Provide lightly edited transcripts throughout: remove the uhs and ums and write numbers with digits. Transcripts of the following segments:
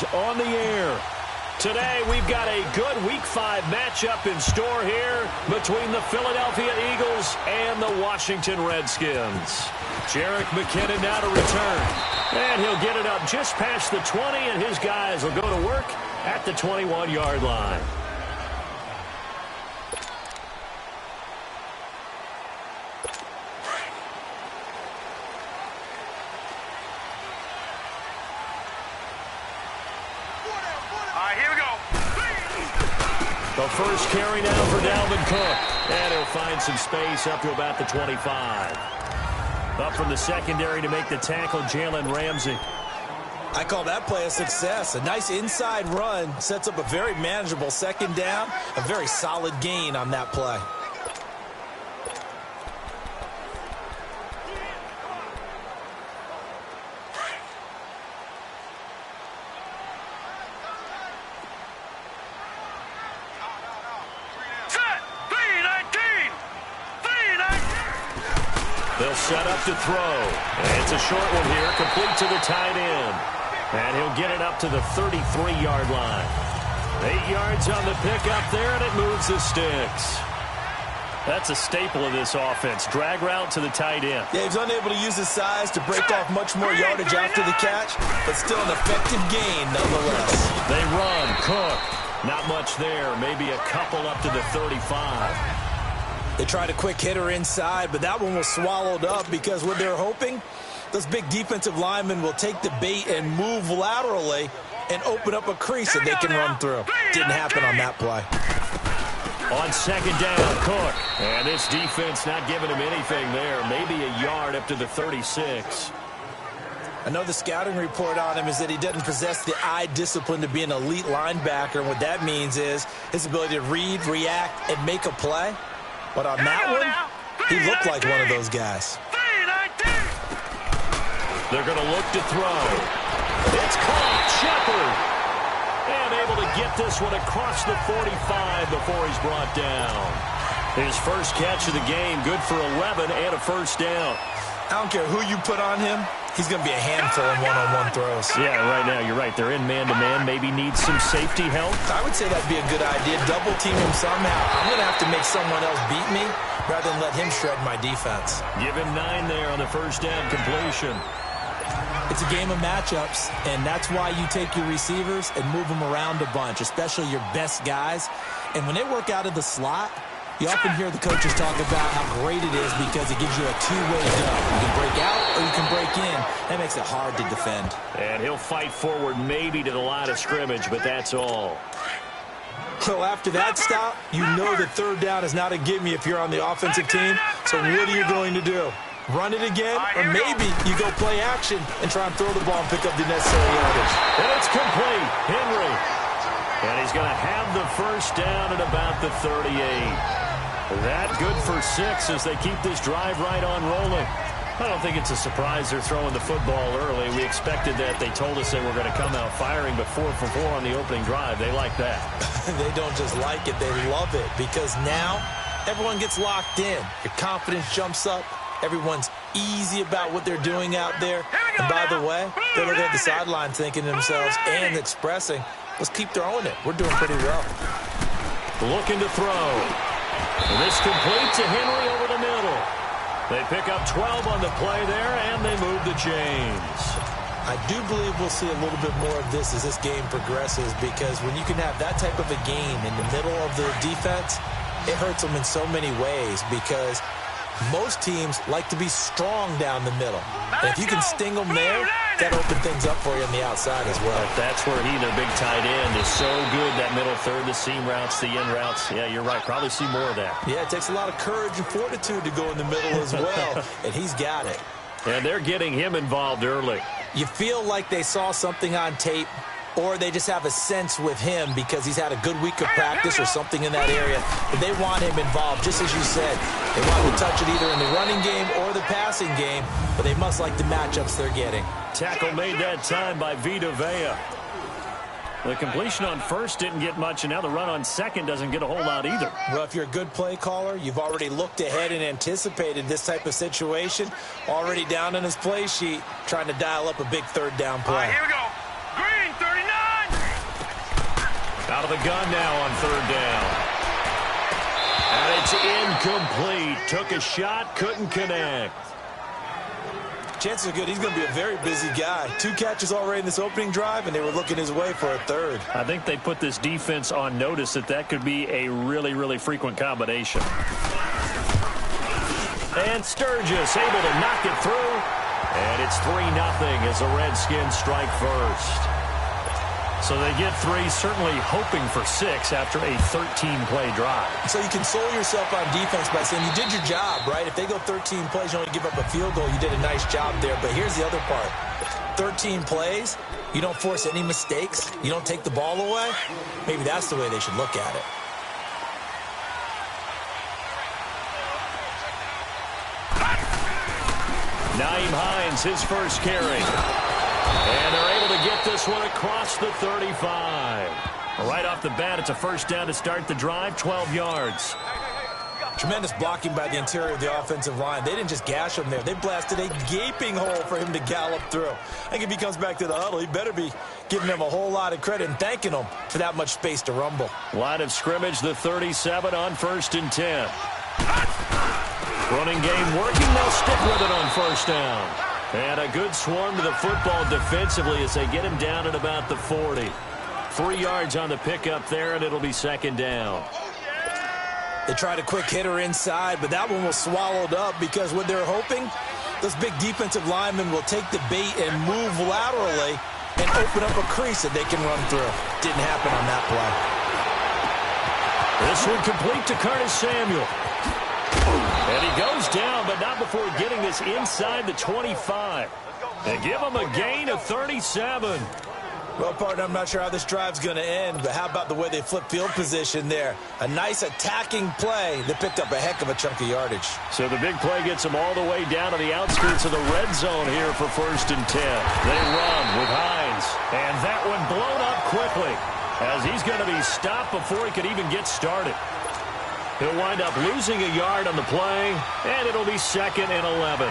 is on the air. Today, we've got a good Week 5 matchup in store here between the Philadelphia Eagles and the Washington Redskins. Jerick McKinnon now to return. And he'll get it up just past the 20, and his guys will go to work at the 21-yard line. The first carry now for Dalvin Cook. And he'll find some space up to about the 25. Up from the secondary to make the tackle, Jalen Ramsey. I call that play a success. A nice inside run sets up a very manageable second down. A very solid gain on that play. They'll set up to throw. And it's a short one here, complete to the tight end. And he'll get it up to the 33-yard line. 8 yards on the pickup there, and it moves the sticks. That's a staple of this offense. Drag route to the tight end. Yeah, he's unable to use his size to break off much more yardage after the catch, but still an effective gain nonetheless. They run. Cook. Not much there. Maybe a couple up to the 35. They tried a quick hitter inside, but that one was swallowed up because what they're hoping, those big defensive linemen will take the bait and move laterally and open up a crease that they can run through. Didn't happen on that play. On second down, Cook. And this defense not giving him anything there. Maybe a yard up to the 36. I know the scouting report on him is that he doesn't possess the eye discipline to be an elite linebacker. And what that means is his ability to read, react, and make a play. But on that one, he looked like one of those guys. They're going to look to throw. It's caught. Shepard. And able to get this one across the 45 before he's brought down. His first catch of the game, good for 11 and a first down. I don't care who you put on him. He's going to be a handful in one-on-one throws. Yeah, right now, you're right. They're in man-to-man. Maybe needs some safety help. I would say that'd be a good idea. Double team him somehow. I'm going to have to make someone else beat me rather than let him shred my defense. Give him 9 there on the first down completion. It's a game of matchups, and that's why you take your receivers and move them around a bunch, especially your best guys. And when they work out of the slot, you often hear the coaches talk about how great it is because it gives you a two-way go. You can break out or you can break in. That makes it hard to defend. And he'll fight forward maybe to the line of scrimmage, but that's all. So after that stop, you know that third down is not a gimme if you're on the offensive team. So what are you going to do? Run it again? Or maybe you go play action and try and throw the ball and pick up the necessary yardage. And it's complete. Henry. And he's going to have the first down at about the 38. That good for 6 as they keep this drive right on rolling. I don't think it's a surprise they're throwing the football early. We expected that. They told us they were going to come out firing, but 4 for 4 on the opening drive. They like that. They don't just like it, they love it, because now everyone gets locked in. Your confidence jumps up. Everyone's easy about what they're doing out there. And by the way, they're looking at the sideline thinking to themselves and expressing, let's keep throwing it. We're doing pretty well. Looking to throw. This complete to Henry over the middle. They pick up 12 on the play there, and they move the chains. I do believe we'll see a little bit more of this as this game progresses, because when you can have that type of a game in the middle of the defense, it hurts them in so many ways, because most teams like to be strong down the middle. And if you can sting them there, that opens things up for you on the outside as well. But that's where he, their big tight end, is so good, that middle third, the seam routes, the in routes. Yeah, you're right. Probably see more of that. Yeah, it takes a lot of courage and fortitude to go in the middle as well, and he's got it. And they're getting him involved early. You feel like they saw something on tape, or they just have a sense with him because he's had a good week of practice or something in that area. But they want him involved, just as you said. They want him to touch it either in the running game or the passing game, but they must like the matchups they're getting. Tackle made that time by Vita Vea. The completion on first didn't get much, and now the run on second doesn't get a whole lot either. Well, if you're a good play caller, you've already looked ahead and anticipated this type of situation. Already down in his play sheet, trying to dial up a big third down play. Here we go. Green, 39. Out of the gun now on 3rd down. And it's incomplete. Took a shot, couldn't connect. Chances are good he's going to be a very busy guy. 2 catches already in this opening drive, and they were looking his way for a 3rd. I think they put this defense on notice that could be a really, really frequent combination. And Sturgis able to knock it through. And it's 3-0 as the Redskins strike first. So they get 3, certainly hoping for 6 after a 13-play drive. So you console yourself on defense by saying you did your job, right? If they go 13 plays, you only give up a field goal, you did a nice job there. But here's the other part. 13 plays, you don't force any mistakes, you don't take the ball away. Maybe that's the way they should look at it. Nyheim Hines, his first carry. And they're able to get this one across the 35. Right off the bat, it's a first down to start the drive, 12 yards. Tremendous blocking by the interior of the offensive line. They didn't just gash him there. They blasted a gaping hole for him to gallop through. I think if he comes back to the huddle, he better be giving them a whole lot of credit and thanking them for that much space to rumble. Line of scrimmage, the 37 on 1st and 10. Running game working. They'll stick with it on 1st down. And a good swarm to the football defensively as they get him down at about the 40. 3 yards on the pickup there, and it'll be 2nd down. They tried a quick hitter inside, but that one was swallowed up because what they're hoping, those big defensive linemen will take the bait and move laterally and open up a crease that they can run through. Didn't happen on that play. This one complete to Curtis Samuel. And he goes down, but not before getting this inside the 25. And give him a gain of 37. Well, partner, I'm not sure how this drive's going to end, but how about the way they flip field position there? A nice attacking play that picked up a heck of a chunk of yardage. So the big play gets them all the way down to the outskirts of the red zone here for 1st and 10. They run with Hines. And that one blown up quickly as he's going to be stopped before he could even get started. He'll wind up losing a yard on the play, and it'll be 2nd and 11.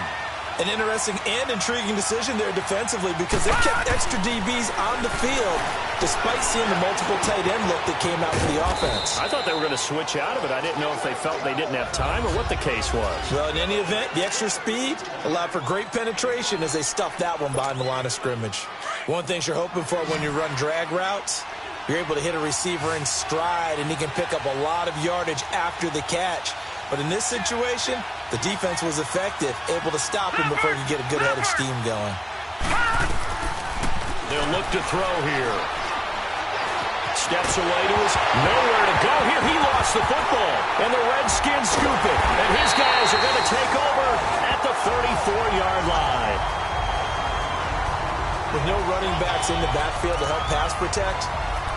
An interesting and intriguing decision there defensively because they kept extra DBs on the field despite seeing the multiple tight end look that came out for the offense. I thought they were going to switch out of it. I didn't know if they felt they didn't have time or what the case was. Well, in any event, the extra speed allowed for great penetration as they stuffed that one behind the line of scrimmage. One thing you're hoping for when you run drag routes, you're able to hit a receiver in stride, and he can pick up a lot of yardage after the catch. But in this situation, the defense was effective, able to stop him before he could get a good head of steam going. They'll look to throw here. Steps away to his nowhere to go here. He lost the football, and the Redskins scoop it. And his guys are going to take over at the 34-yard line. With no running backs in the backfield to help pass protect,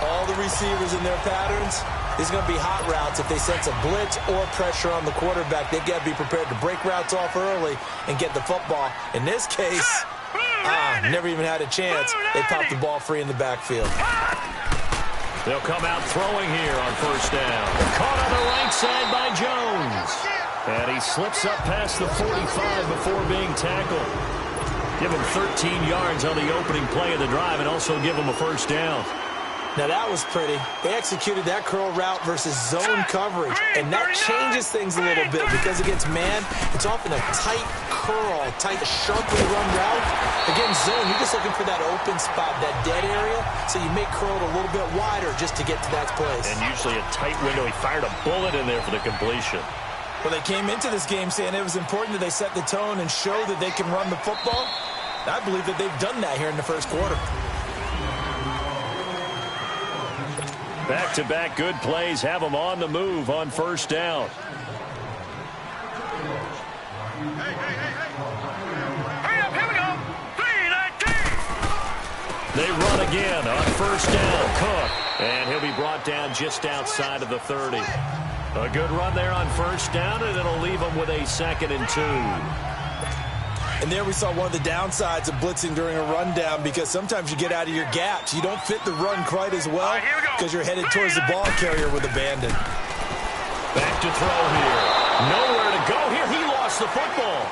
all the receivers in their patterns, there's going to be hot routes. If they sense a blitz or pressure on the quarterback, they've got to be prepared to break routes off early and get the football. In this case, never even had a chance. They popped the ball free in the backfield. They'll come out throwing here on 1st down. Caught on the right side by Jones. And he slips up past the 45 before being tackled. Give him 13 yards on the opening play of the drive and also give him a 1st down. Now, that was pretty. They executed that curl route versus zone coverage, and that changes things a little bit because against man, it's often a tight curl, tight, sharply run route. Against zone, you're just looking for that open spot, that dead area, so you make curl a little bit wider just to get to that place. And usually a tight window. He fired a bullet in there for the completion. Well, they came into this game saying it was important that they set the tone and show that they can run the football. I believe that they've done that here in the first quarter. Back-to-back good plays have them on the move on 1st down. Here we go. 3-19. They run again on 1st down. Cook. And he'll be brought down just outside of the 30. A good run there on 1st down, and it'll leave them with a 2nd and 2. And there we saw one of the downsides of blitzing during a rundown because sometimes you get out of your gaps. You don't fit the run quite as well because you're headed towards the ball carrier with abandon. Back to throw here. Nowhere to go here. He lost the football.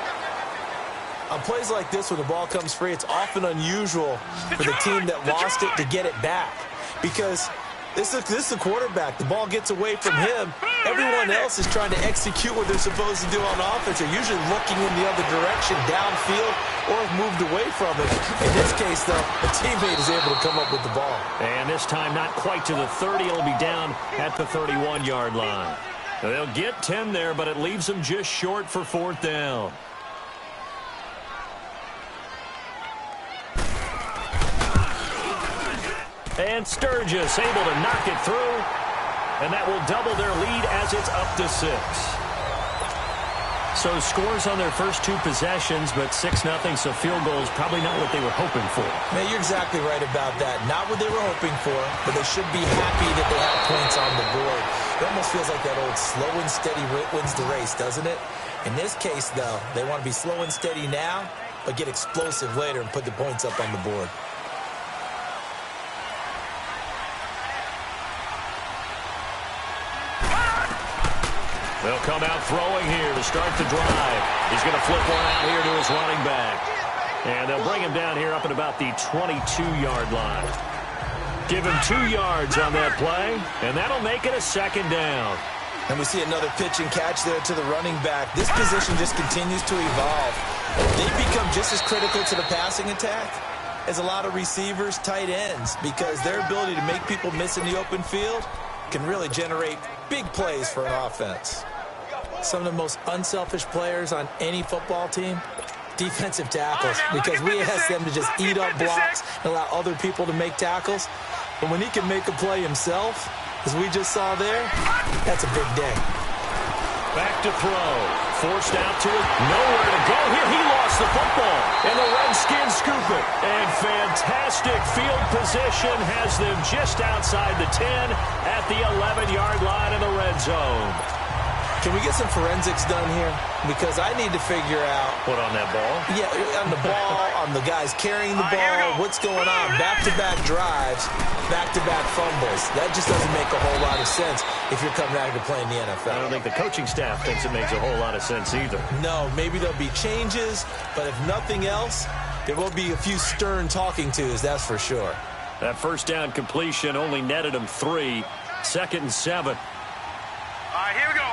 On plays like this when the ball comes free, it's often unusual for the team that lost it to get it back because This is the quarterback. The ball gets away from him. Everyone else is trying to execute what they're supposed to do on offense. They're usually looking in the other direction, downfield, or have moved away from it. In this case, though, a teammate is able to come up with the ball. And this time not quite to the 30. It'll be down at the 31-yard line. They'll get 10 there, but it leaves them just short for 4th down. And Sturgis able to knock it through. And that will double their lead as it's up to 6. So scores on their first 2 possessions, but 6-0, so field goal is probably not what they were hoping for. Man, you're exactly right about that. Not what they were hoping for, but they should be happy that they have points on the board. It almost feels like that old slow and steady wins the race, doesn't it? In this case, though, they want to be slow and steady now, but get explosive later and put the points up on the board. They'll come out throwing here to start the drive. He's going to flip one out here to his running back. And they'll bring him down here up at about the 22-yard line. Give him 2 yards on that play, and that'll make it a 2nd down. And we see another pitch and catch there to the running back. This position just continues to evolve. They become just as critical to the passing attack as a lot of receivers, tight ends, because their ability to make people miss in the open field can really generate big plays for an offense. Some of the most unselfish players on any football team, defensive tackles, because we ask them to just eat up blocks and allow other people to make tackles. But when he can make a play himself, as we just saw there, that's a big day. Back to throw. Forced out to it. Nowhere to go here. He lost the football. And the Redskins scoop it. And fantastic field position has them just outside the 10 at the 11-yard line in the red zone. Can we get some forensics done here? Because I need to figure out... What, on that ball? Yeah, on the ball, on the guys carrying the ball, what's going on. Back-to-back drives, back-to-back fumbles. That just doesn't make a whole lot of sense if you're coming out here to play in the NFL. I don't think the coaching staff thinks it makes a whole lot of sense either. No, maybe there'll be changes, but if nothing else, there will be a few stern talking tos, that's for sure. That first down completion only netted him 3. 2nd and 7. All right, here we go.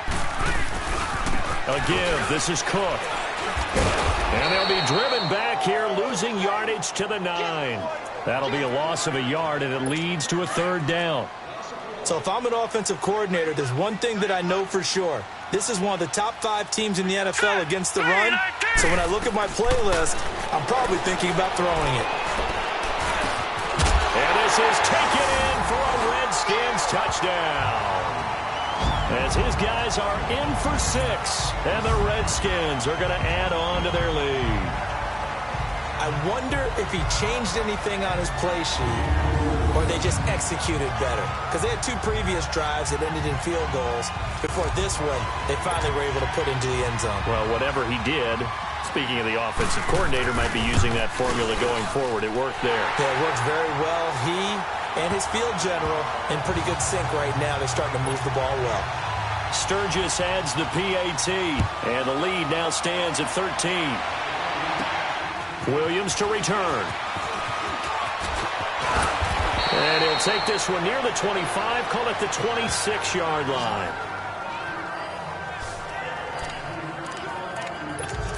A give. This is Cook. And they'll be driven back here, losing yardage to the 9. That'll be a loss of a yard, and it leads to a 3rd down. So if I'm an offensive coordinator, there's one thing that I know for sure. This is one of the top 5 teams in the NFL against the run. So when I look at my playlist, I'm probably thinking about throwing it. And this is taken in for a Redskins touchdown. As his guys are in for 6, and the Redskins are going to add on to their lead. I wonder if he changed anything on his play sheet, or they just executed better. Because they had 2 previous drives that ended in field goals. Before this one, they finally were able to put into the end zone. Well, whatever he did, speaking of the offensive coordinator, might be using that formula going forward. It worked there. Yeah, it works very well. He and his field general in pretty good sync right now. They're starting to move the ball well. Sturgis adds the PAT, and the lead now stands at 13. Williams to return. And he'll take this one near the 25, call it the 26-yard line.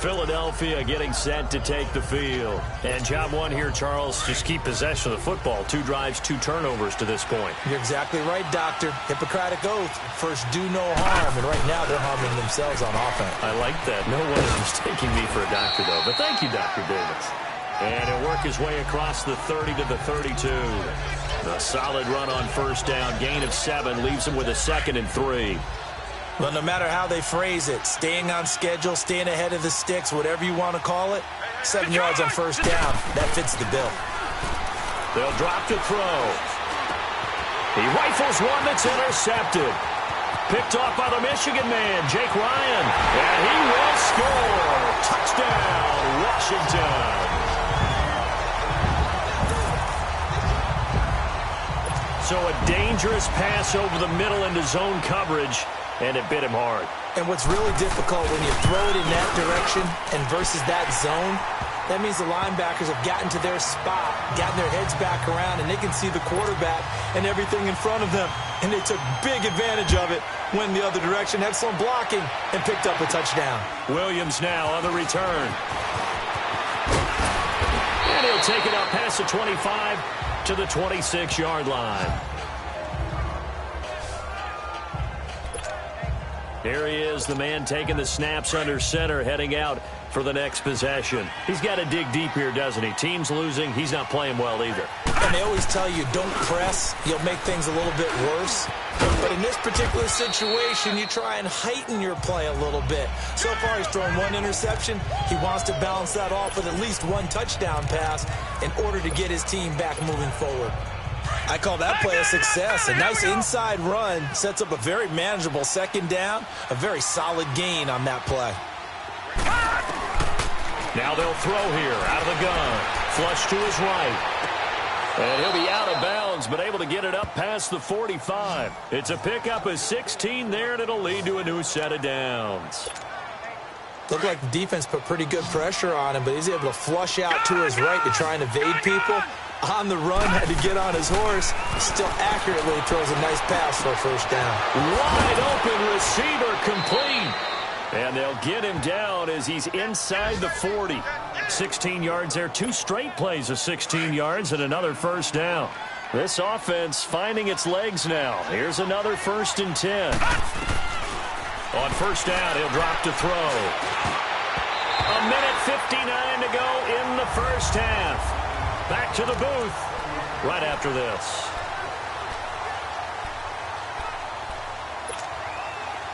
Philadelphia getting set to take the field. And job one here, Charles, just keep possession of the football. 2 drives, 2 turnovers to this point. You're exactly right, Doctor. Hippocratic oath. First, do no harm. And right now, they're harming themselves on offense. I like that. No one is mistaking me for a doctor, though. But thank you, Dr. Davis. And he'll work his way across the 30 to the 32. A solid run on first down. Gain of 7 leaves him with a 2nd and 3. Well, no matter how they phrase it, staying on schedule, staying ahead of the sticks, whatever you want to call it, 7 yards on first down, that fits the bill. They'll drop to throw. He rifles one that's intercepted. Picked off by the Michigan man, Jake Ryan. And he will score. Touchdown, Washington. So a dangerous pass over the middle into zone coverage. And it bit him hard. And what's really difficult when you throw it in that direction and versus that zone That means the linebackers have gotten to their spot, gotten their heads back around, and they can see the quarterback and everything in front of them. And they took big advantage of it, went the other direction, had some blocking, and picked up a touchdown. Williams now on the return. And he'll take it up past the 25 to the 26-yard line. Here he is, the man taking the snaps under center, heading out for the next possession. He's got to dig deep here, doesn't he? Team's losing. He's not playing well either. And they always tell you, don't press. You'll make things a little bit worse. But in this particular situation, you try and heighten your play a little bit. So far, he's thrown one interception. He wants to balance that off with at least one touchdown pass in order to get his team back moving forward. I call that play a success. A nice inside run sets up a very manageable second down, a very solid gain on that play. Now they'll throw here out of the gun. Flush to his right. And he'll be out of bounds, but able to get it up past the 45. It's a pickup of 16 there, and it'll lead to a new set of downs. Looked like the defense put pretty good pressure on him, but he's able to flush out to his right to try and evade people. On the run, had to get on his horse. Still accurately throws a nice pass for a first down. Wide open receiver complete. And they'll get him down as he's inside the 40. 16 yards there. Two straight plays of 16 yards and another first down. This offense finding its legs now. Here's another 1st and 10. On first down, he'll drop to throw. A minute 59 to go in the first half. Back to the booth right after this.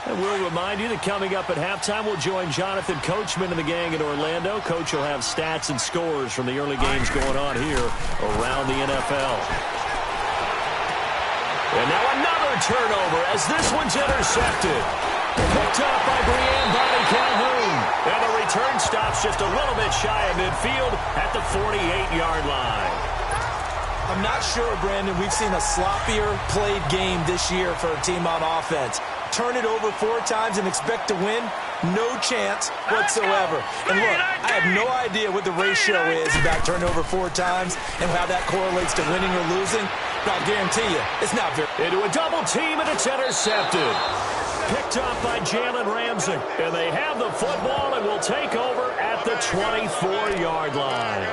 And we'll remind you that coming up at halftime, we'll join Jonathan Coachman and the gang in Orlando. Coach will have stats and scores from the early games going on here around the NFL. And now another turnover as this one's intercepted. Picked up by Brian Bonnie Calhoun. And the return stops just a little bit shy of midfield at the 48-yard line. I'm not sure, Brandon, we've seen a sloppier played game this year for a team on offense. Turn it over 4 times and expect to win? No chance whatsoever. And look, I have no idea what the ratio is about turnover 4 times and how that correlates to winning or losing. But I'll guarantee you, it's not very. Into a double team, and it's intercepted. Picked up by Jalen Ramsey. And they have the football and will take over at the 24-yard line.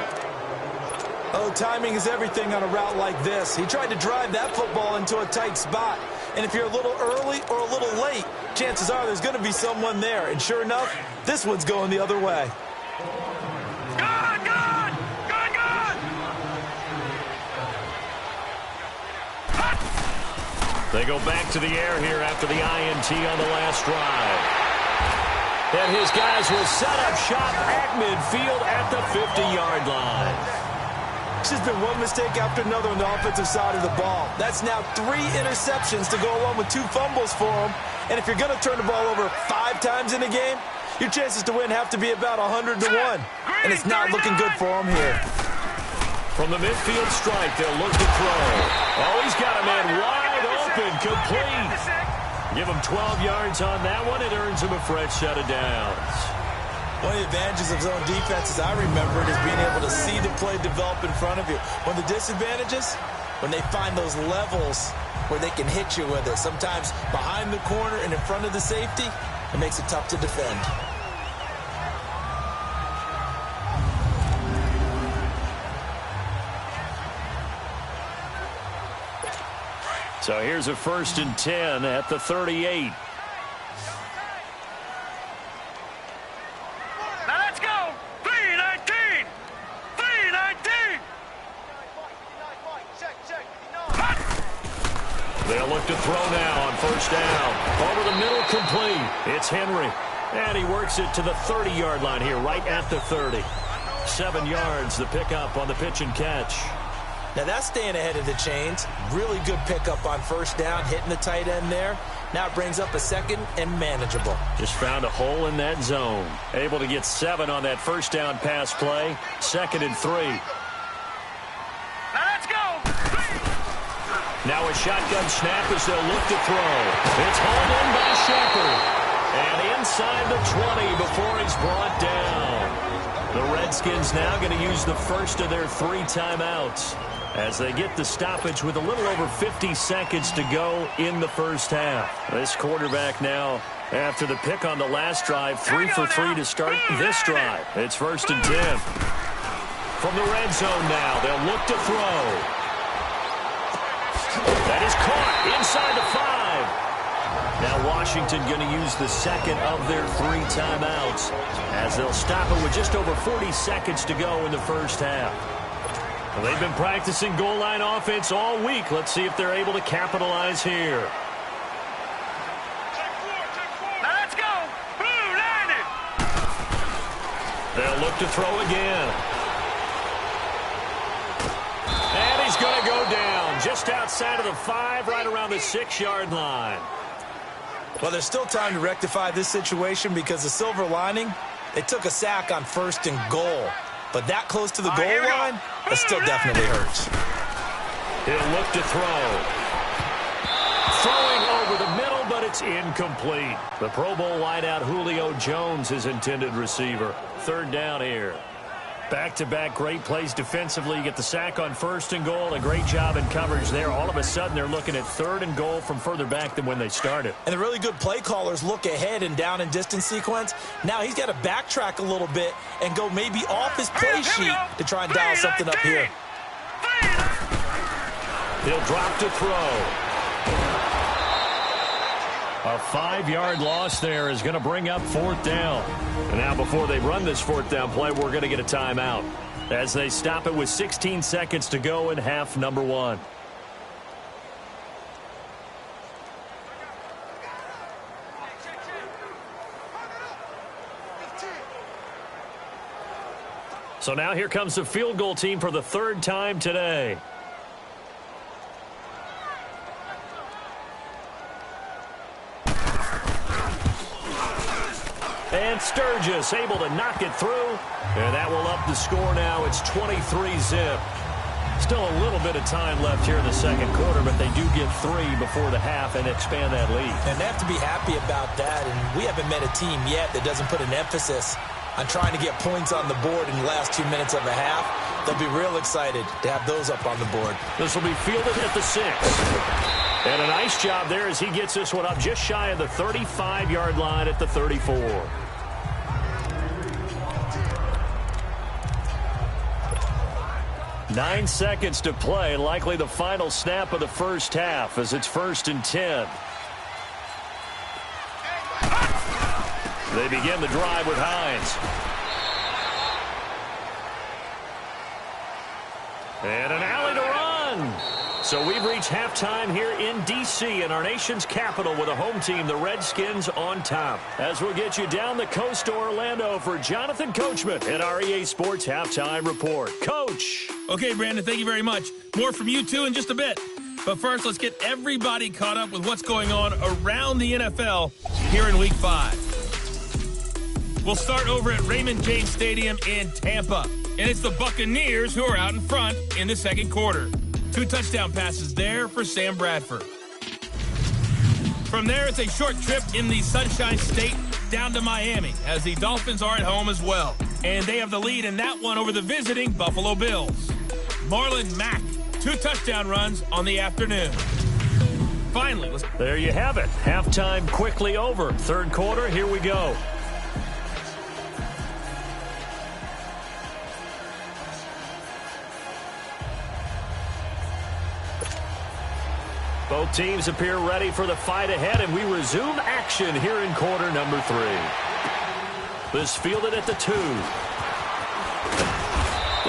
Oh, timing is everything on a route like this. He tried to drive that football into a tight spot. And if you're a little early or a little late, chances are there's going to be someone there. And sure enough, this one's going the other way. Good, good! Good, good! They go back to the air here after the INT on the last drive. And his guys will set up shop at midfield at the 50-yard line. It's just been one mistake after another on the offensive side of the ball. That's now 3 interceptions to go along with 2 fumbles for him. And if you're going to turn the ball over 5 times in a game, your chances to win have to be about 100 to 1. And it's not looking good for him here. From the midfield strike, they'll look to throw. Oh, he's got a man wide open, complete. Give him 12 yards on that one. It earns him a fresh set of downs. One of the advantages of zone defense, as I remember it, is being able to see the play develop in front of you. One of the disadvantages, when they find those levels where they can hit you with it, sometimes behind the corner and in front of the safety, it makes it tough to defend. So here's a 1st and 10 at the 38. Now let's go! 319! 319! They'll look to throw now on first down. Over the middle, complete. It's Henry. And he works it to the 30-yard line here, right at the 30. 7 yards, the pickup on the pitch and catch. Now that's staying ahead of the chains. Really good pickup on first down, hitting the tight end there. Now it brings up a 2nd and manageable. Just found a hole in that zone. Able to get 7 on that first down pass play. 2nd and 3. Now let's go! Now a shotgun snap as they'll look to throw. It's hauled in by Shepard. And inside the 20 before he's brought down. The Redskins now going to use the first of their 3 timeouts as they get the stoppage with a little over 50 seconds to go in the first half. This quarterback now, after the pick on the last drive, 3 for 3 to start this drive. It's 1st and 10. From the red zone now, they'll look to throw. That is caught inside the 5. Now Washington going to use the second of their 3 timeouts as they'll stop it with just over 40 seconds to go in the first half. Well, they've been practicing goal line offense all week. Let's see if they're able to capitalize here. Now let's go. Blue, line it. They'll look to throw again. And he's going to go down just outside of the 5, right around the 6-yard line. Well, there's still time to rectify this situation because the silver lining, they took a sack on 1st and goal. But that close to the goal line, that still definitely hurts. He'll look to throw. Throwing over the middle, but it's incomplete. The Pro Bowl wideout Julio Jones is intended receiver. 3rd down here. Back-to-back great plays defensively. You get the sack on 1st and goal. A great job in coverage there. All of a sudden, they're looking at 3rd and goal from further back than when they started. And the really good play callers look ahead and down and distance sequence. Now he's got to backtrack a little bit and go maybe off his play sheet to try and dial something up here. He'll drop to throw. A 5-yard loss there is going to bring up 4th down. And now before they run this 4th down play, we're going to get a timeout as they stop it with 16 seconds to go in half number 1. So now here comes the field goal team for the 3rd time today. And Sturgis able to knock it through. And that will up the score now. It's 23-zip. Still a little bit of time left here in the 2nd quarter, but they do get 3 before the half and expand that lead. And they have to be happy about that. And we haven't met a team yet that doesn't put an emphasis on trying to get points on the board in the last 2 minutes of a half. They'll be real excited to have those up on the board. This will be fielded at the 6. And a nice job there as he gets this one up just shy of the 35-yard line at the 34. 9 seconds to play, likely the final snap of the first half as it's 1st and 10. They begin the drive with Hines. And an alley to run. So we've reached halftime here in D.C. in our nation's capital with a home team, the Redskins, on top. As we'll get you down the coast to Orlando for Jonathan Coachman at our EA Sports Halftime Report. Coach. Okay, Brandon, thank you very much. More from you two in just a bit. But first, let's get everybody caught up with what's going on around the NFL here in Week 5. We'll start over at Raymond James Stadium in Tampa. And it's the Buccaneers who are out in front in the 2nd quarter. 2 touchdown passes there for Sam Bradford. From there, it's a short trip in the Sunshine State down to Miami as the Dolphins are at home as well. And they have the lead in that one over the visiting Buffalo Bills. Marlon Mack, 2 touchdown runs on the afternoon. Finally, there you have it. Halftime quickly over. 3rd quarter, here we go. Both teams appear ready for the fight ahead, and we resume action here in quarter number 3. This fielded at the 2.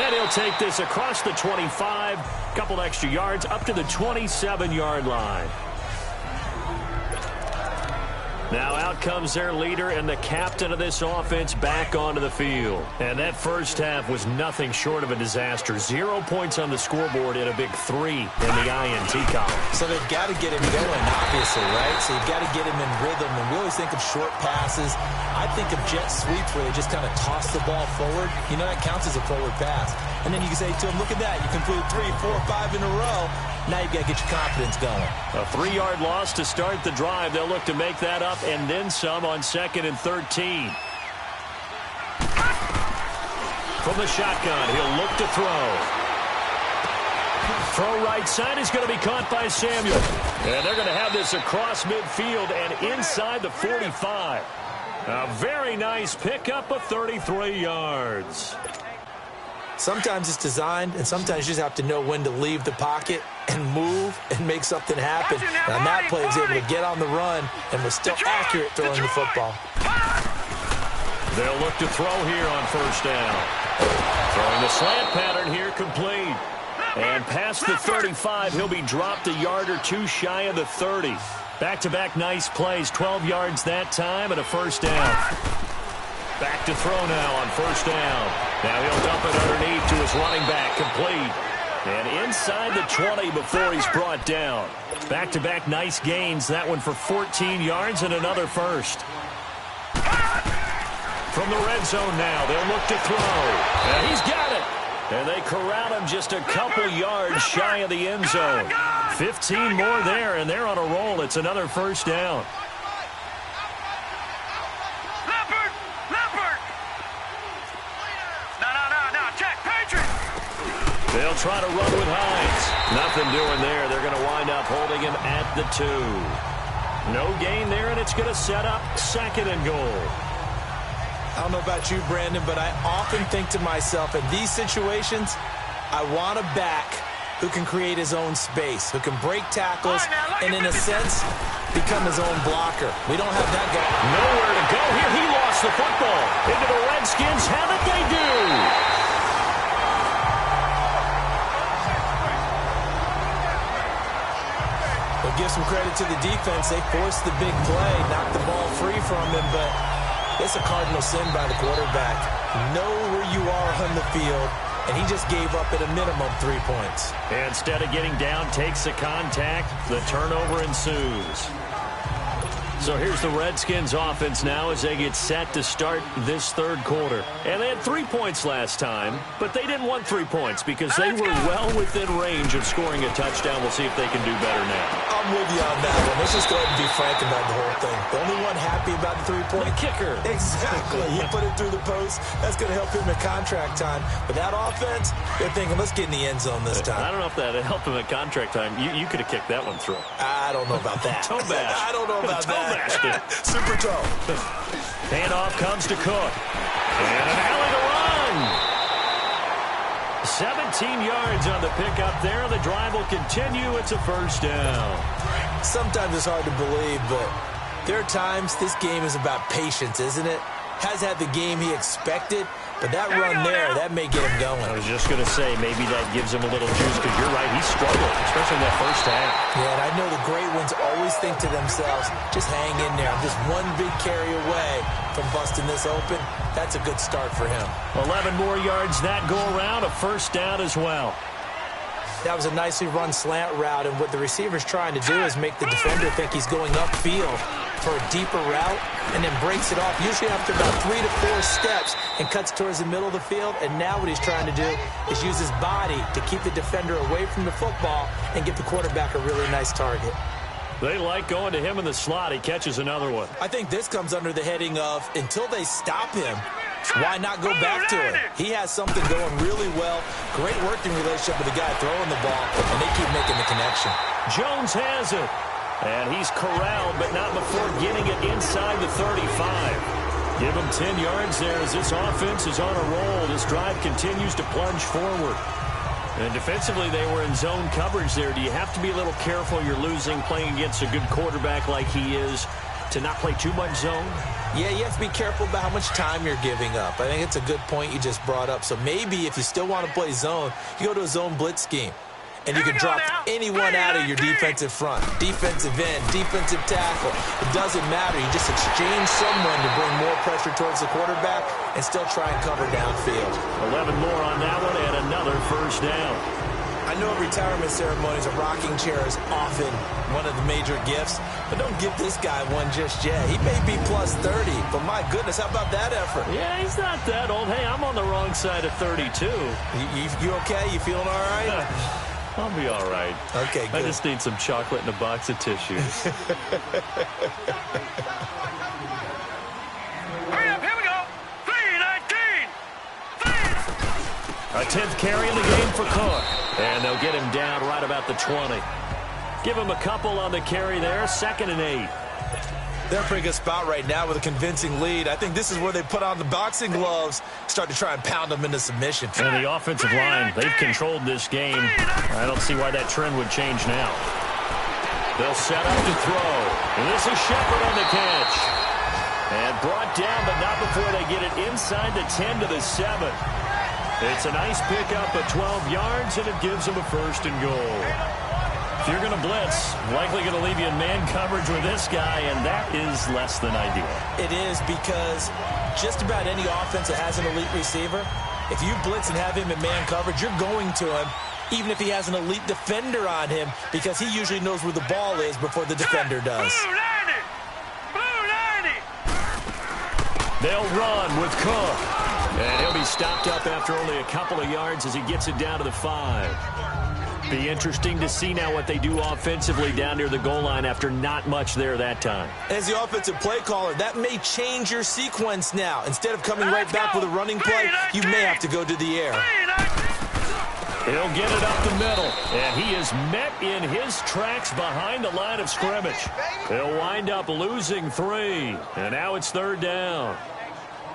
And he'll take this across the 25, couple extra yards up to the 27-yard line. Now out comes their leader and the captain of this offense back onto the field. And that first half was nothing short of a disaster. 0 points on the scoreboard and a big 3 in the INT column. So they've got to get him going, obviously, right? So you've got to get him in rhythm. And we always think of short passes. I think of jet sweeps where they just kind of toss the ball forward. You know, that counts as a forward pass. And then you can say to him, look at that. You completed 3, 4, 5 in a row. Now you've got to get your confidence going. A 3-yard loss to start the drive. They'll look to make that up and then some on 2nd and 13. From the shotgun, he'll look to throw. Throw right side is going to be caught by Samuel. And they're going to have this across midfield and inside the 45. A very nice pickup of 33 yards. Sometimes it's designed, and sometimes you just have to know when to leave the pocket and move and make something happen. And on that play, he was able to get on the run and was still accurate throwing the football. They'll look to throw here on first down. Throwing the slant pattern here, complete. And past the 35, he'll be dropped a yard or two shy of the 30. Back-to-back nice plays, 12 yards that time and a first down. Back to throw now on first down. Now he'll dump it underneath to his running back, complete. And inside the 20 before he's brought down. Back-to-back nice gains, that one for 14 yards and another first. From the red zone now, they'll look to throw. And he's got it. And they corral him just a couple yards shy of the end zone. 15 more there, and they're on a roll. It's another first down. Leopard! No, check, Patriot! They'll try to run with Hines. Nothing doing there. They're going to wind up holding him at the 2. No gain there, and it's going to set up second and goal. I don't know about you, Brandon, but I often think to myself, in these situations, I want a back who can create his own space, who can break tackles, and in a sense, become his own blocker. We don't have that guy. Nowhere to go here. He lost the football. Into the Redskins. Have it they do. We'll give some credit to the defense. They forced the big play, knocked the ball free from him, but it's a cardinal sin by the quarterback. Know where you are on the field, and he just gave up at a minimum 3 points. Instead of getting down, takes the contact. The turnover ensues. So here's the Redskins offense now as they get set to start this third quarter. And they had 3 points last time, but they didn't want 3 points because they were well within range of scoring a touchdown. We'll see if they can do better now. I'm with you on that one. Let's just go ahead and be frank about the whole thing. The only one happy about the 3-point kicker. Exactly. He put it through the post. That's going to help him in contract time. But that offense, they're thinking, let's get in the end zone this time. I don't know if that helped him at contract time. You could have kicked that one through. I don't know about that. Toe bash. I don't know about that. Super toe. Handoff comes to Cook. And an alley to run. 17 yards on the pickup there. The drive will continue. It's a first down. Sometimes it's hard to believe, but there are times this game is about patience, isn't it? Has had the game he expected, but that run there, that may get him going. I was just going to say, maybe that gives him a little juice, because you're right, he struggled, especially in that first half. Yeah, and I know the great ones always think to themselves, just hang in there. I'm just one big carry away from busting this open. That's a good start for him. 11 more yards that go around, a first down as well. That was a nicely run slant route, and what the receiver's trying to do is make the defender think he's going upfield for a deeper route, and then breaks it off, usually after about 3 to 4 steps, and cuts towards the middle of the field. And now what he's trying to do is use his body to keep the defender away from the football and get the quarterback a really nice target. They like going to him in the slot. He catches another one. I think this comes under the heading of, until they stop him, why not go back to it? He has something going really well. Great working relationship with the guy throwing the ball, and they keep making the connection. Jones has it. And he's corralled, but not before getting it inside the 35. Give him 10 yards there as this offense is on a roll. This drive continues to plunge forward. And defensively, they were in zone coverage there. Do you have to be a little careful? You're losing, playing against a good quarterback like he is, to not play too much zone? Yeah, you have to be careful about how much time you're giving up. I think it's a good point you just brought up. So maybe if you still want to play zone, you go to a zone blitz scheme. And you can drop anyone out of your defensive front, defensive end, defensive tackle. It doesn't matter. You just exchange someone to bring more pressure towards the quarterback and still try and cover downfield. 11 more on that one and another first down. I know at retirement ceremonies, a rocking chair is often one of the major gifts, but don't give this guy one just yet. He may be plus 30, but my goodness, how about that effort? Yeah, he's not that old. Hey, I'm on the wrong side of 32. You okay? You feeling all right? I'll be all right. Okay, good. I just need some chocolate and a box of tissues. Hurry up, here we go. 3:19. A 10th carry in the game for Cook. And they'll get him down right about the 20. Give him a couple on the carry there. 2nd and 8. They're in a pretty good spot right now with a convincing lead. I think this is where they put on the boxing gloves, start to try and pound them into submission. And the offensive line, they've controlled this game. I don't see why that trend would change now. They'll set up to throw. And this is Shepard on the catch. And brought down, but not before they get it inside the 10 to the 7. It's a nice pickup of 12 yards, and it gives them a 1st and goal. If you're going to blitz, likely going to leave you in man coverage with this guy, and that is less than ideal. It is, because just about any offense that has an elite receiver, if you blitz and have him in man coverage, you're going to him, even if he has an elite defender on him, because he usually knows where the ball is before the defender does. They'll run with Cook. And he'll be stopped up after only a couple of yards as he gets it down to the 5. Be interesting to see now what they do offensively down near the goal line after not much there that time. As the offensive play caller, that may change your sequence now. Instead of coming right back with a running play, you may have to go to the air. He'll get it up the middle, and he is met in his tracks behind the line of scrimmage. He'll wind up losing 3, and now it's 3rd down.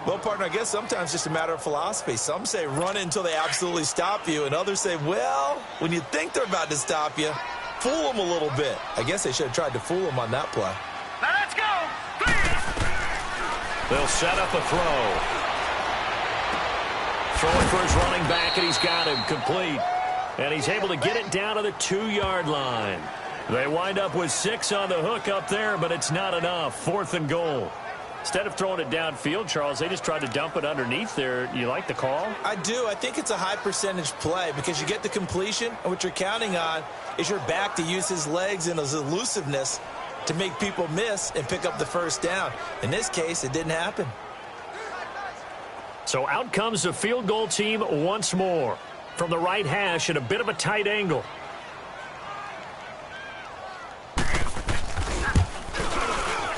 Well, partner, I guess sometimes it's just a matter of philosophy. Some say run until they absolutely stop you, and others say, well, when you think they're about to stop you, fool them a little bit. I guess they should have tried to fool them on that play. Now let's go. They'll set up a throw. Throwing for his running back, and he's got him complete. And he's able to get it down to the 2-yard line. They wind up with 6 on the hook up there, but it's not enough. 4th and goal. Instead of throwing it downfield, Charles, they just tried to dump it underneath there. You like the call? I do. I think it's a high percentage play because you get the completion, and what you're counting on is your back to use his legs and his elusiveness to make people miss and pick up the 1st down. In this case, it didn't happen. So out comes the field goal team once more. From the right hash at a bit of a tight angle.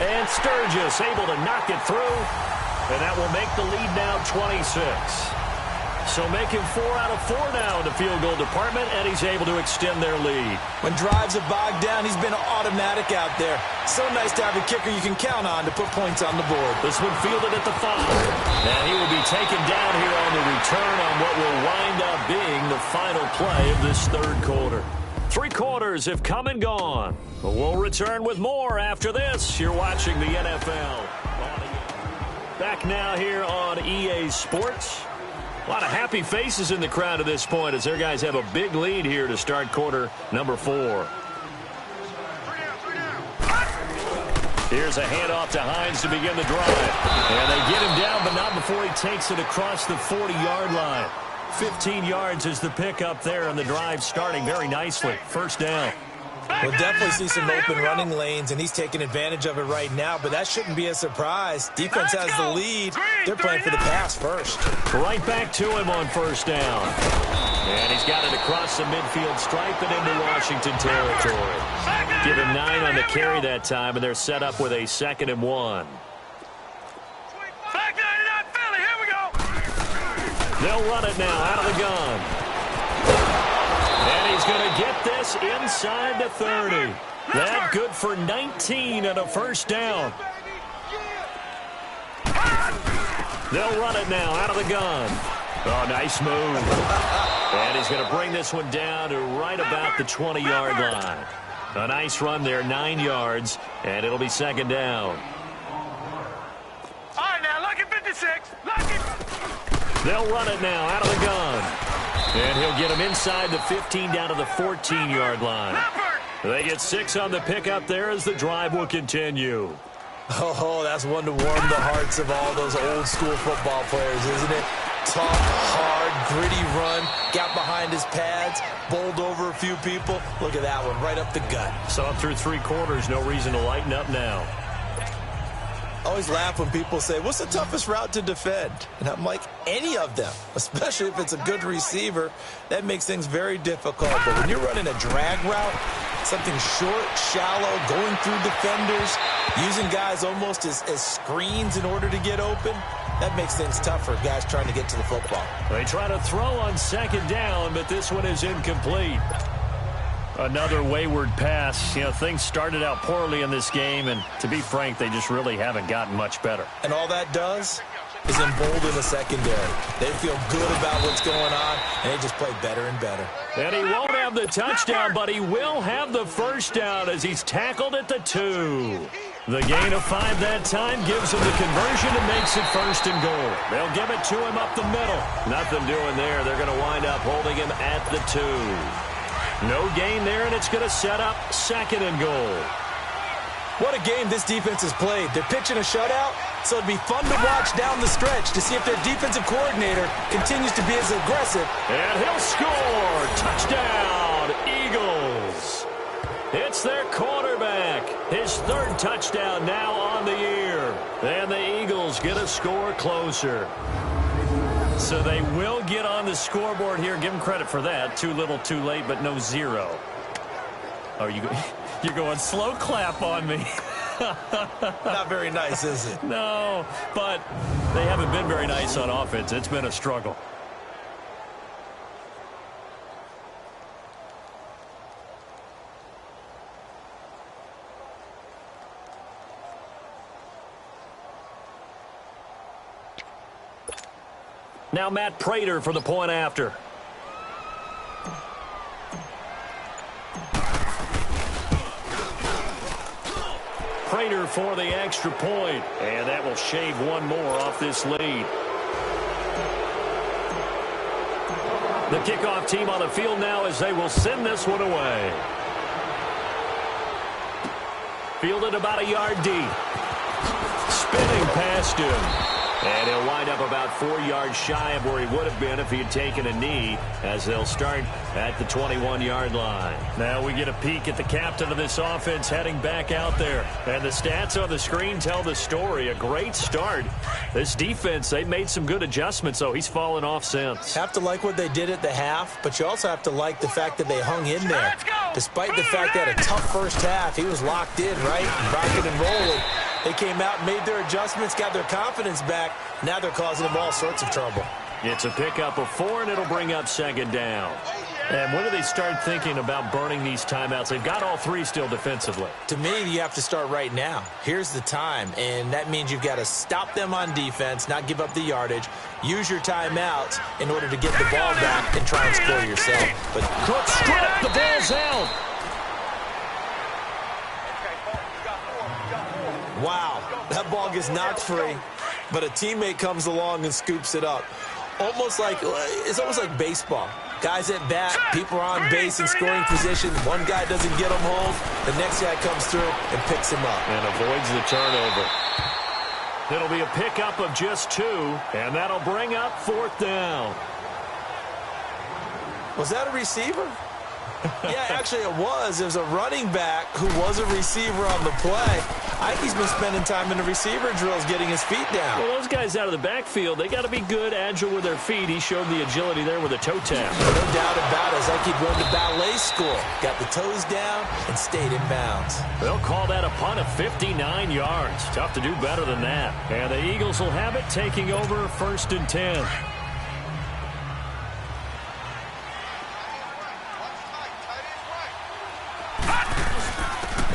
And Sturgis able to knock it through. And that will make the lead now 26. So making 4 out of 4 now in the field goal department, and he's able to extend their lead. When drives are bogged down, he's been automatic out there. So nice to have a kicker you can count on to put points on the board. This one fielded at the 5. And he will be taken down here on the return on what will wind up being the final play of this 3rd quarter. 3 quarters have come and gone. But we'll return with more after this. You're watching the NFL. Back now here on EA Sports. A lot of happy faces in the crowd at this point as their guys have a big lead here to start quarter number 4. Here's a handoff to Hines to begin the drive. And they get him down, but not before he takes it across the 40-yard line. 15 yards is the pickup there, and the drive starting very nicely. 1st down. We'll definitely see some open running lanes, and he's taking advantage of it right now, but that shouldn't be a surprise. Defense has the lead. They're playing for the pass first. Right back to him on 1st down. And he's got it across the midfield stripe and into Washington territory. Give him 9 on the carry that time, and they're set up with a 2nd and 1. Here we go. They'll run it now out of the gun. And he's going to get this inside the 30. That good for 19 and a 1st down. They'll run it now out of the gun. Oh, nice move. And he's going to bring this one down to right about the 20-yard line. A nice run there, 9 yards, and it'll be 2nd down. All right, now, look at 56. Look at... They'll run it now out of the gun. And he'll get him inside the 15 down to the 14-yard line. They get 6 on the pickup there as the drive will continue. Oh, that's one to warm the hearts of all those old-school football players, isn't it? Tough, hard, gritty run, got behind his pads, bowled over a few people. Look at that one, right up the gut. So up through 3 quarters, no reason to lighten up now. I always laugh when people say, what's the toughest route to defend? And I'm like, any of them, especially if it's a good receiver. That makes things very difficult. But when you're running a drag route, something short, shallow, going through defenders, using guys almost as screens in order to get open, That makes things tough for guys trying to get to the football. They try to throw on second down, but this one is incomplete. Another wayward pass. You know, things started out poorly in this game, and to be frank, they just really haven't gotten much better. And all that does is embolden the secondary. They feel good about what's going on, and they just play better and better. And he won't have the touchdown, but he will have the first down as he's tackled at the 2. The gain of 5 that time gives him the conversion and makes it 1st and goal. They'll give it to him up the middle. Nothing doing there. They're going to wind up holding him at the 2. No gain there, and it's going to set up 2nd and goal. What a game this defense has played. They're pitching a shutout, so it'd be fun to watch down the stretch to see if their defensive coordinator continues to be as aggressive. And he'll score. Touchdown, Eagles. It's their quarterback. His 3rd touchdown now on the year. And the Eagles get a score closer. So they will get on the scoreboard here. Give them credit for that. Too little, too late, but no 0. Oh, you're going slow clap on me. Not very nice, is it? No, but they haven't been very nice on offense. It's been a struggle. Now Matt Prater for the point after. Prater for the extra point. And that will shave one more off this lead. The kickoff team on the field now as they will send this one away. Fielded about a yard deep. Spinning past him. And he'll wind up about 4 yards shy of where he would have been if he had taken a knee, as they'll start at the 21-yard line. Now we get a peek at the captain of this offense heading back out there. And the stats on the screen tell the story. A great start. This defense, they've made some good adjustments, so he's fallen off since. Have to like what they did at the half, but you also have to like the fact that they hung in there. Despite the fact they had a tough first half, he was locked in, right? Rocking and rolling. They came out, made their adjustments, got their confidence back. Now they're causing them all sorts of trouble. It's a pickup of 4, and it'll bring up 2nd down. And when do they start thinking about burning these timeouts? They've got all 3 still defensively. To me, you have to start right now. Here's the time, and that means you've got to stop them on defense, not give up the yardage, use your timeouts in order to get the ball back and try and score yourself. But Cook strip, the ball's out. wow, that ball gets knocked free, but a teammate comes along and scoops it up. It's almost like baseball. Guys at bat, people are on base in scoring position. One guy doesn't get him home. The next guy comes through and picks him up. And avoids the turnover. It'll be a pickup of just 2, and that'll bring up 4th down. Was that a receiver? Yeah, actually it was. It was a running back who was a receiver on the play. I think he's been spending time in the receiver drills getting his feet down. Well, those guys out of the backfield, they got to be good, agile with their feet. He showed the agility there with a toe tap. No doubt about it. It's like he'd gone to ballet school. Got the toes down and stayed in bounds. They'll call that a punt of 59 yards. Tough to do better than that. And the Eagles will have it, taking over 1st and 10.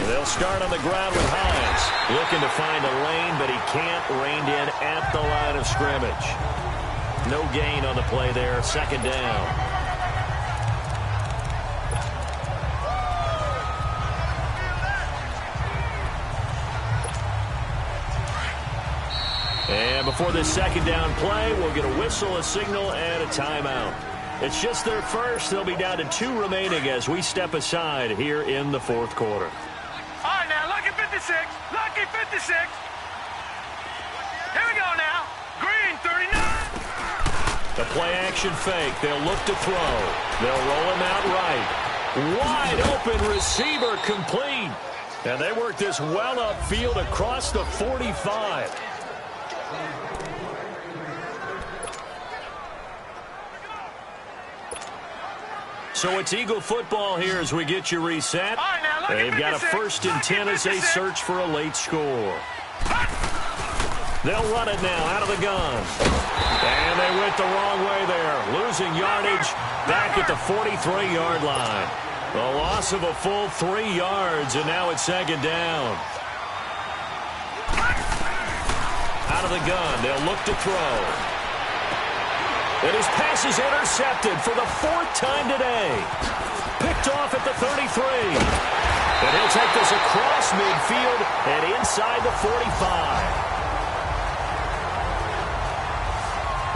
They'll start on the ground with Hines. Looking to find a lane, but he can't. Reined in at the line of scrimmage. No gain on the play there. 2nd down. And before this 2nd down play, we'll get a whistle, a signal, and a timeout. It's just their first. They'll be down to 2 remaining as we step aside here in the 4th quarter. All right, now, lucky 56. Lucky 56. Here we go now. Green 39. The play-action fake. They'll look to throw. They'll roll him out right. Wide open receiver complete. And they work this well upfield across the 45. So it's Eagle football here as we get you reset. Right, now, they've got a 1st and 10 as they search for a late score. They'll run it now out of the gun. And they went the wrong way there, losing yardage back at the 43-yard line. A loss of a full 3 yards, and now it's second down. Out of the gun, they'll look to throw. And his pass is intercepted for the 4th time today. Picked off at the 33. And he'll take this across midfield and inside the 45.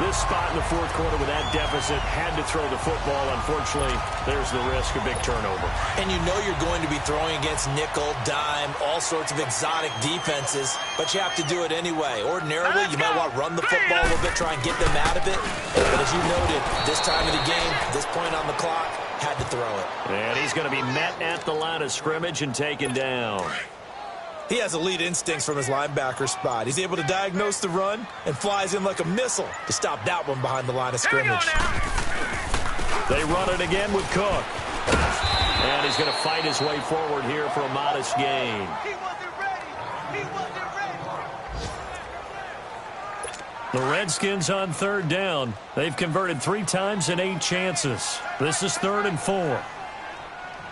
This spot in the 4th quarter with that deficit, had to throw the football. Unfortunately, there's the risk of big turnover. And you know you're going to be throwing against nickel, dime, all sorts of exotic defenses, but you have to do it anyway. Ordinarily, you might want to run the football a little bit, try and get them out of it. But as you noted, this time of the game, this point on the clock, had to throw it. And he's going to be met at the line of scrimmage and taken down. He has elite instincts from his linebacker spot. He's able to diagnose the run and flies in like a missile to stop that one behind the line of scrimmage. They run it again with Cook. And he's going to fight his way forward here for a modest gain. He wasn't ready. He wasn't ready. The Redskins on 3rd down. They've converted 3 times in 8 chances. This is 3rd and 4.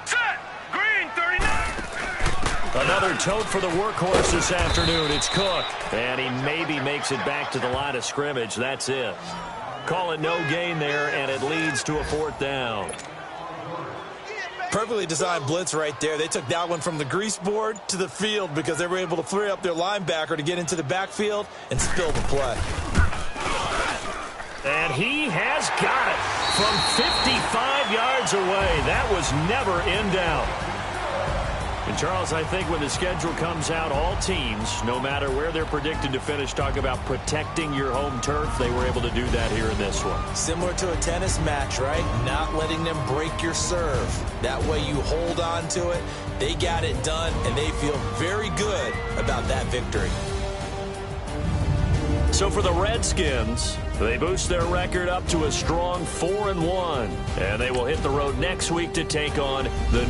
Set. Green, 39. Another tote for the workhorse this afternoon. It's Cook. And he maybe makes it back to the line of scrimmage. That's it. Call it no gain there, and it leads to a 4th down. Perfectly designed blitz right there. They took that one from the grease board to the field because they were able to free up their linebacker to get into the backfield and spill the play. And he has got it from 55 yards away. That was never in doubt. And, Charles, I think when the schedule comes out, all teams, no matter where they're predicted to finish, talk about protecting your home turf. They were able to do that here in this one. Similar to a tennis match, right? Not letting them break your serve. That way you hold on to it. They got it done, and they feel very good about that victory. So for the Redskins, they boost their record up to a strong 4-1. And they will hit the road next week to take on the